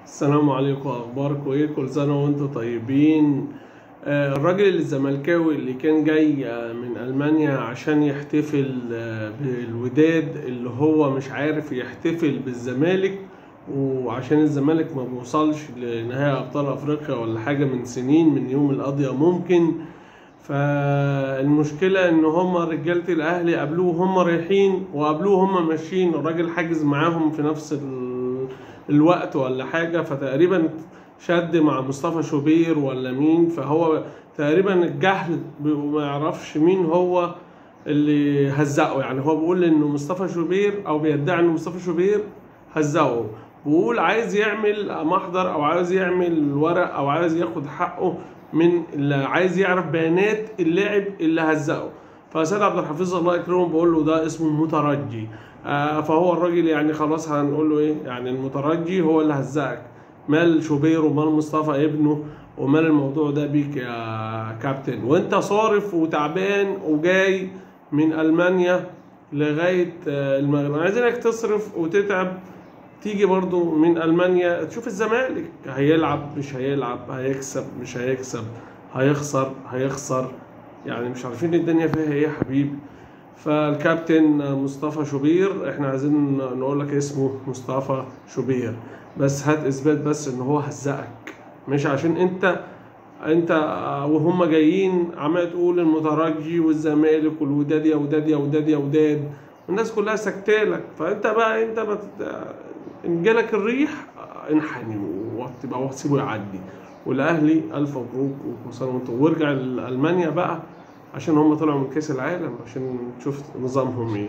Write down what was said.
السلام عليكم، اخباركم ايه؟ كل سنه وانتم طيبين. الراجل الزملكاوي اللي كان جاي من المانيا عشان يحتفل بالوداد، اللي هو مش عارف يحتفل بالزمالك، وعشان الزمالك ما بيوصلش لنهائي ابطال افريقيا ولا حاجه من سنين، من يوم القضيه ممكن. فالمشكله ان هم رجاله الاهلي قابلوه هم رايحين وقابلوه هم ماشيين، الراجل حاجز معاهم في نفس الوقت ولا حاجة، فتقريبا شد مع مصطفى شوبير ولا مين. فهو تقريبا الجهل ما يعرفش مين هو اللي هزقه. يعني هو بيقول انه مصطفى شوبير، او بيدعي انه مصطفى شوبير هزقه، بيقول عايز يعمل محضر او عايز يعمل ورق او عايز ياخد حقه من اللي عايز يعرف بيانات اللاعب اللي هزقه. فسيد عبد الحفيظ الله يكرمه بيقول له ده اسمه مترجي. فهو الراجل يعني خلاص هنقول له ايه؟ يعني المترجي هو اللي هزقك، مال شوبير ومال مصطفى ابنه ومال الموضوع ده بيك يا كابتن؟ وانت صارف وتعبان وجاي من المانيا لغايه المغرب، عايزينك تصرف وتتعب تيجي برضو من المانيا تشوف الزمالك هيلعب مش هيلعب، هيكسب مش هيكسب، هيخسر. يعني مش عارفين الدنيا فيها ايه يا حبيبي. فالكابتن مصطفى شوبير، احنا عايزين نقول لك اسمه مصطفى شوبير، بس هات اثبات بس ان هو هزقك، مش عشان انت وهم جايين عمال تقول المترجي والزمالك والوداد يا وداد يا وداد يا وداد، والناس كلها سكتالك. فانت بقى ان جالك الريح انحني وتبقى وسيبه يعدي. والاهلي الف مبروك وكل سنه وانتم، وارجع لالمانيا بقى عشان هم طلعوا من كاس العالم، عشان تشوف نظامهم ايه.